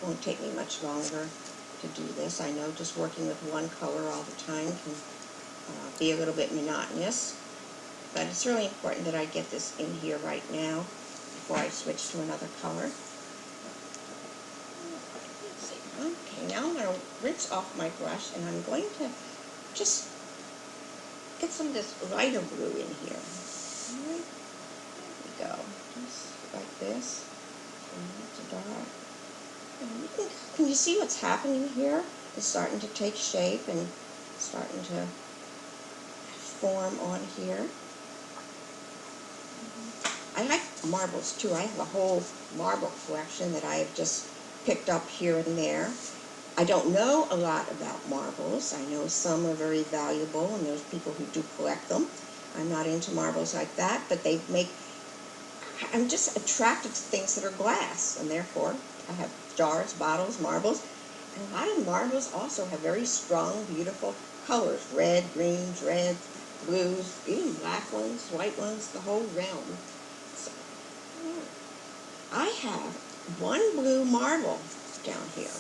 Won't take me much longer to do this. I know just working with one color all the time can be a little bit monotonous, but it's really important that I get this in here right now before I switch to another color. Okay, now I'm going to rinse off my brush, and I'm going to just get some of this lighter blue in here. All right, there we go, just like this. It's dark. Can you see what's happening here? It's starting to take shape and starting to form on here. I like marbles too. I have a whole marble collection that I have just picked up here and there. I don't know a lot about marbles. I know some are very valuable, and there's people who do collect them. I'm not into marbles like that, but I'm just attracted to things that are glass, and therefore I have jars, bottles, marbles, and a lot of marbles also have very strong, beautiful colors: red, greens, reds, blues, even black ones, white ones, the whole realm. So, I have one blue marble down here.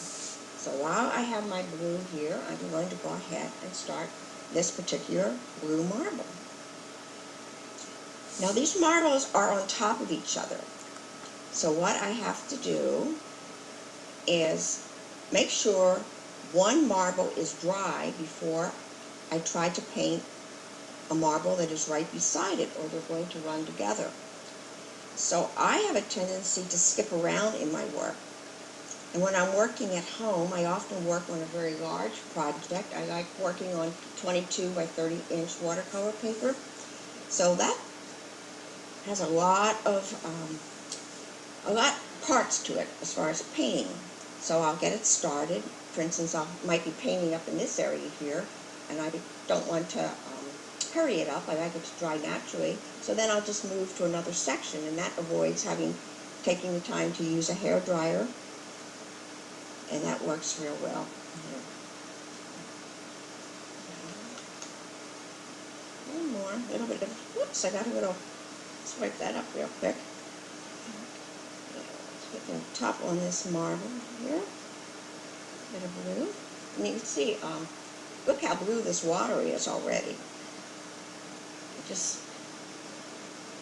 So while I have my blue here, I'm going to go ahead and start this particular blue marble. Now these marbles are on top of each other. So what I have to do is make sure one marble is dry before I try to paint a marble that is right beside it, or they're going to run together. So I have a tendency to skip around in my work. And when I'm working at home, I often work on a very large project. I like working on 22 by 30 inch watercolor paper. So that has a lot parts to it as far as painting. So I'll get it started. For instance, I might be painting up in this area here, and I don't want to hurry it up. I like it to dry naturally. So then I'll just move to another section, and that avoids taking the time to use a hair dryer, and that works real well. One more, a little bit of, whoops, I got a little, let's wipe that up real quick. Let's put the top on this marble here, a bit of blue. And you can see, look how blue this water is already.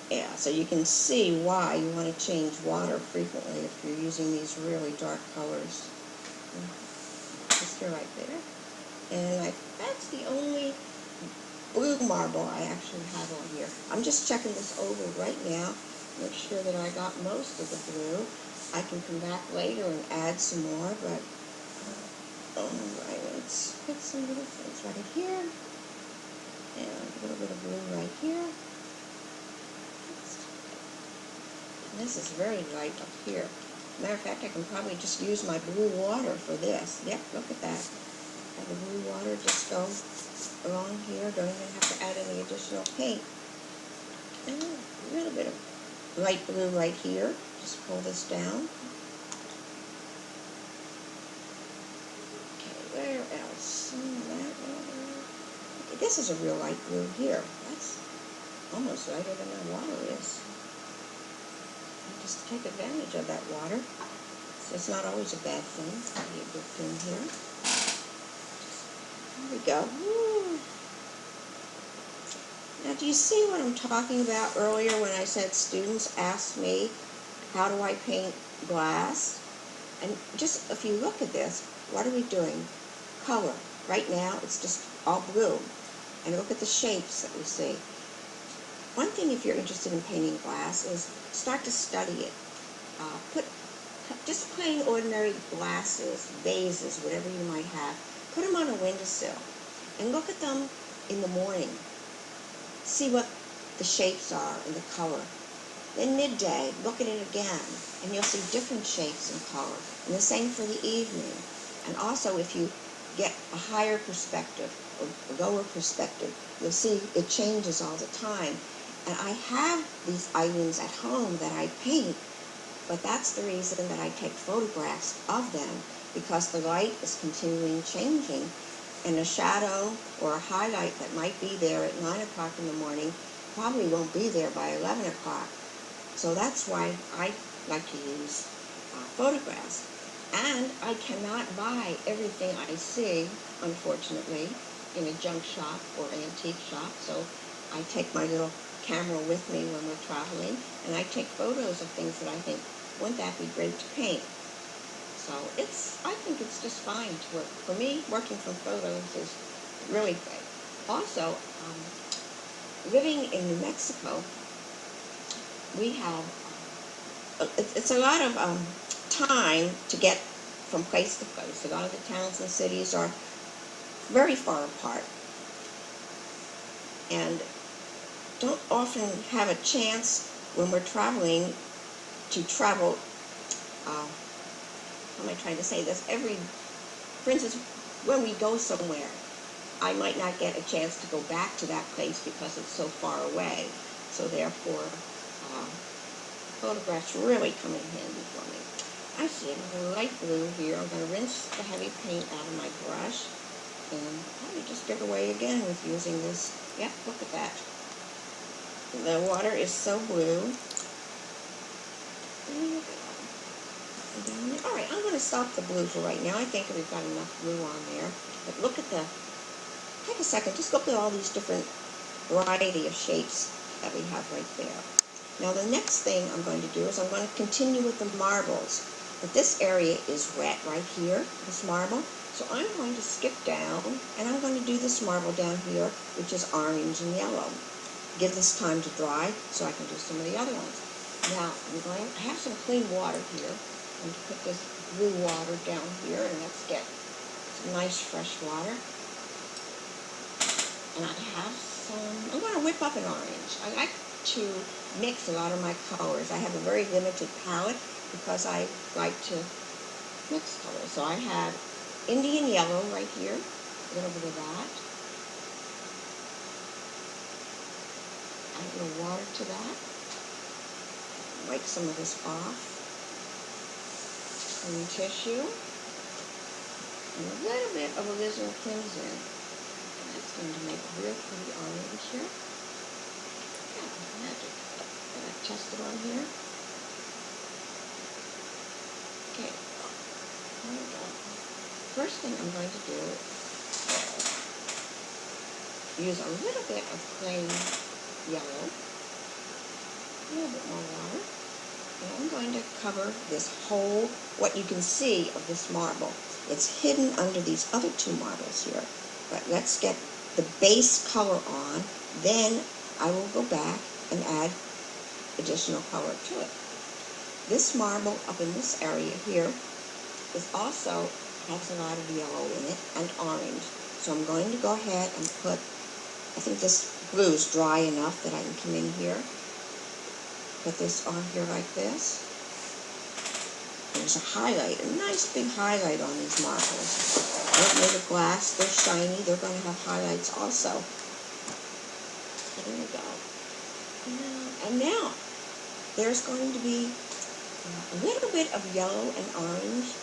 Yeah, so you can see why you want to change water frequently if you're using these really dark colors. Just here right there. And that's the only blue marble I actually have on here. I'm just checking this over right now, make sure that I got most of the blue. I can come back later and add some more, but alright, let's put some little things right here, and a little bit of blue right here. And this is very light up here. Matter of fact, I can probably just use my blue water for this. Yep, look at that. Have the blue water just go along here. Don't even have to add any additional paint. And a little bit of light blue right here. Just pull this down. Okay, where else? Okay, this is a real light blue here. That's almost lighter than my water is. Just take advantage of that water. So it's not always a bad thing. Maybe a good thing here. There we go. Woo. Now, do you see what I'm talking about earlier when I said students ask me, how do I paint glass? And just, if you look at this, what are we doing? Color. Right now, it's just all blue. And look at the shapes that we see. One thing, if you're interested in painting glass, is start to study it. Put just plain ordinary glasses, vases, whatever you might have, put them on a windowsill and look at them in the morning. See what the shapes are and the color. Then midday, look at it again, and you'll see different shapes and color. And the same for the evening. And also, if you get a higher perspective or a lower perspective, you'll see it changes all the time. And I have these items at home that I paint, but that's the reason that I take photographs of them, because the light is continually changing, and a shadow or a highlight that might be there at 9 o'clock in the morning probably won't be there by 11 o'clock. So that's why I like to use photographs. And I cannot buy everything I see, unfortunately, in a junk shop or antique shop. So I take my little camera with me when we're traveling, and I take photos of things that I think, wouldn't that be great to paint? So I think it's just fine to work. For me, working from photos is really great. Also, living in New Mexico, we have, it's a lot of time to get from place to place. A lot of the towns and cities are very far apart and don't often have a chance when we're traveling to travel, how am I trying to say this? For instance, when we go somewhere, I might not get a chance to go back to that place because it's so far away. So therefore, photographs really come in handy for me. I see another light blue here. I'm going to rinse the heavy paint out of my brush and probably just get away again with using this. Yep, look at that. The water is so blue. All right, I'm going to stop the blue for right now. I think we've got enough blue on there. But look at take a second, just look at all these different variety of shapes that we have right there. Now the next thing I'm going to do is I'm going to continue with the marbles. But this area is wet right here, this marble. So I'm going to skip down and I'm going to do this marble down here, which is orange and yellow. Give this time to dry so I can do some of the other ones. Now I have some clean water here. I'm going to put this blue water down here and let's get some nice fresh water. And I have I'm going to whip up an orange. I like to mix a lot of my colors. I have a very limited palette because I like to mix colors. So I have Indian yellow right here, a little bit of that. Add a little water to that. Wipe some of this off. Clean tissue. And a little bit of alizarin crimson. And that's going to make a real pretty orange here. Yeah, magic. Got to test it on here. Okay. There we go. First thing I'm going to do is use a little bit of plain yellow. A little bit more water. And I'm going to cover this whole, what you can see of this marble. It's hidden under these other two marbles here. But let's get the base color on, then I will go back and add additional color to it. This marble up in this area here is also has a lot of yellow in it and orange. So I'm going to go ahead and put, I think this blue is dry enough that I can come in here. Put this on here like this. There's a highlight, a nice big highlight on these marbles. They're made of glass, they're shiny, they're going to have highlights also. There we go. And now, there's going to be a little bit of yellow and orange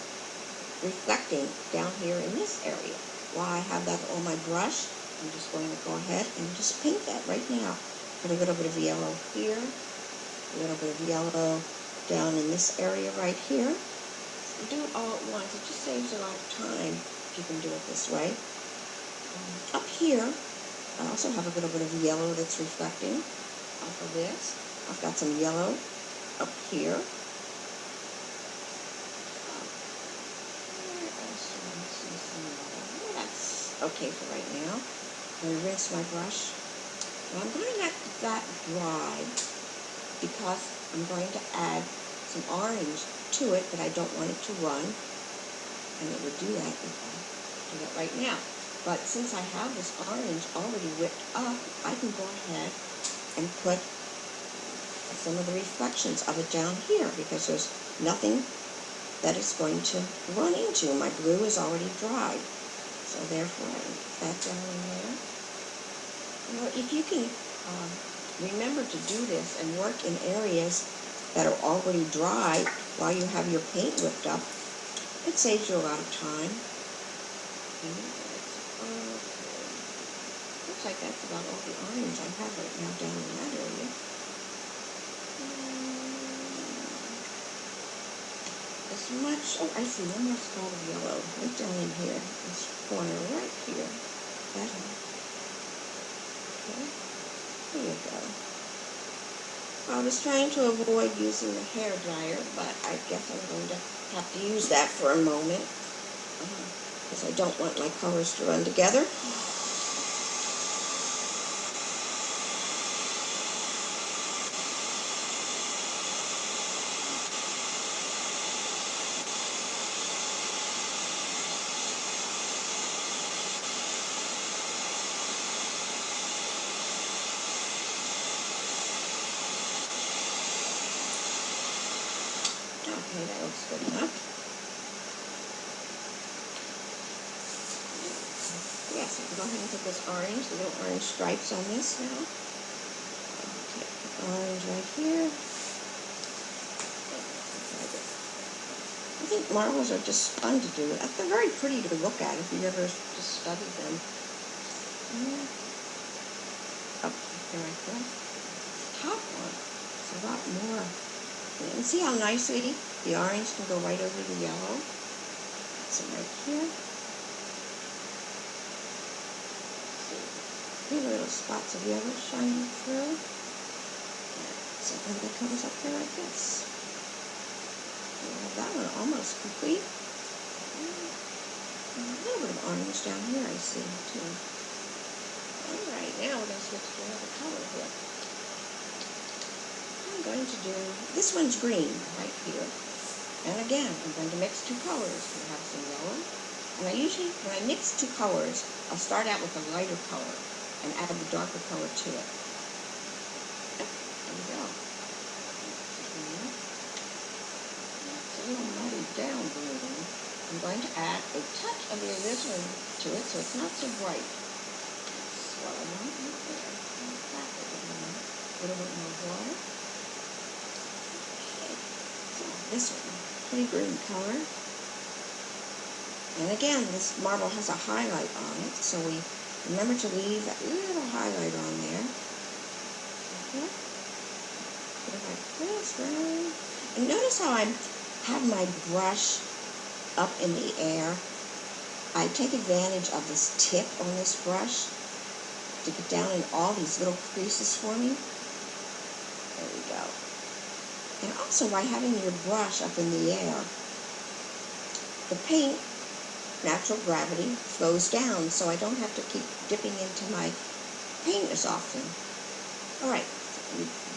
reflecting down here in this area. While I have that on my brush, I'm just going to go ahead and just paint that right now. Put a little bit of yellow here. A little bit of yellow down in this area right here. Do it all at once. It just saves a lot of time if you can do it this way. Up here, I also have a little bit of yellow that's reflecting off of this. I've got some yellow up here. Where else do I see some yellow? That's okay for right now. I'm going to rinse my brush. Now I'm going to let that dry, because I'm going to add some orange to it, but I don't want it to run. And it would do that if I do that right now. But since I have this orange already whipped up, I can go ahead and put some of the reflections of it down here, because there's nothing that it's going to run into. My blue is already dried. So therefore, I put that down in there. You know, if you can remember to do this and work in areas that are already dry while you have your paint whipped up, it saves you a lot of time. Okay. Looks like that's about all the orange I have right now down in that area. This as much. Oh, I see one more spot of yellow right down in here. This corner right here. That one. Okay. There you go. I was trying to avoid using the hair dryer, but I guess I'm going to have to use that for a moment because I don't want my colors to run together. Okay, that looks good enough. Yes, I can go ahead and put this orange, the little orange stripes on this now. Okay, orange right here. I think marbles are just fun to do. They're very pretty to look at if you ever just study them. Up there like that. Top one. It's a lot more. And see how nicely the orange can go right over the yellow? That's it right here. See the little spots of yellow shining through. Something that comes up there like this. That one almost complete. And a little bit of orange down here I see too. Alright, now we're going to switch to another color here. I'm going to do, this one's green right here. And again, I'm going to mix two colors. We have some yellow. And I usually, when I mix two colors, I'll start out with a lighter color and add the darker color to it. There we go. It's a little muddy down green. I'm going to add a touch of the alizarin to it so it's not so bright. That's what I want right there. A little bit more water. This one, pretty green color. And again, this marble has a highlight on it, so we remember to leave that little highlight on there. Okay. Put it like this, right? And notice how I have my brush up in the air. I take advantage of this tip on this brush to get down in all these little creases for me. There we go. And also, by having your brush up in the air, the paint, natural gravity, flows down, so I don't have to keep dipping into my paint as often. Alright,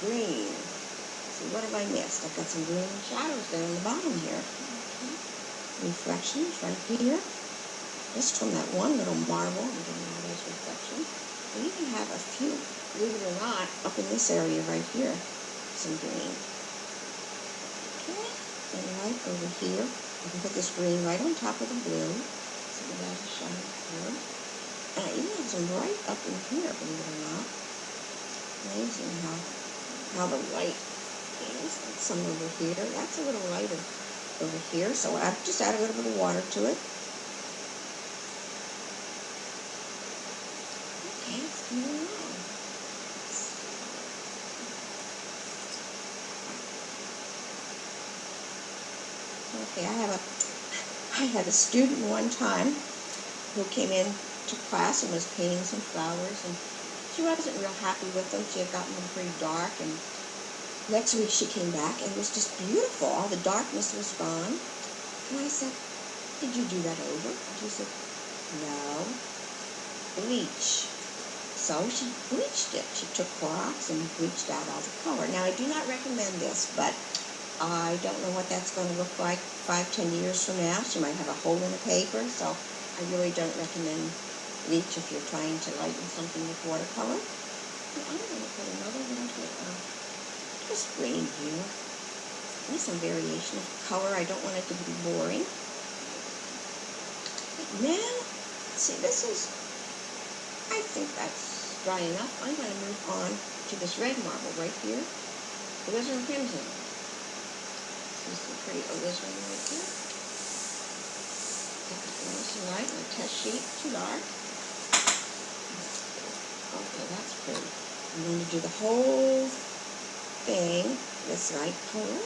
green. So what have I missed? I've got some green shadows down the bottom here. Okay. Reflections right here. Just from that one little marble, I'm getting all those reflections. I even have a few, believe it or not, up in this area right here. Some green. And right over here, I can put this green right on top of the blue. Some of that is shining through. And I even have some right up in here, believe it or not. Amazing how the light is. And some over here. That's a little lighter over here, so I've just added a little bit of water to it. Okay, it's coming along. Okay, I had a student one time who came in to class and was painting some flowers, and she wasn't real happy with them. She had gotten them pretty dark, and next week she came back and it was just beautiful. All the darkness was gone. And I said, "Did you do that over?" And she said, "No, bleach." So she bleached it. She took Clorox and bleached out all the color. Now, I do not recommend this, but I don't know what that's going to look like 5-10 years from now. She might have a hole in the paper, so I really don't recommend bleach if you're trying to lighten something with watercolor. And I'm going to put another little bit of this green here. And some variation of color. I don't want it to be boring. Now, see, this is, I think that's dry enough. I'm going to move on to this red marble right here. Alizarin crimson. See some pretty alizarin right here. Get that nice and light on the test sheet. Too dark. Okay, that's pretty. I'm going to do the whole thing this light color.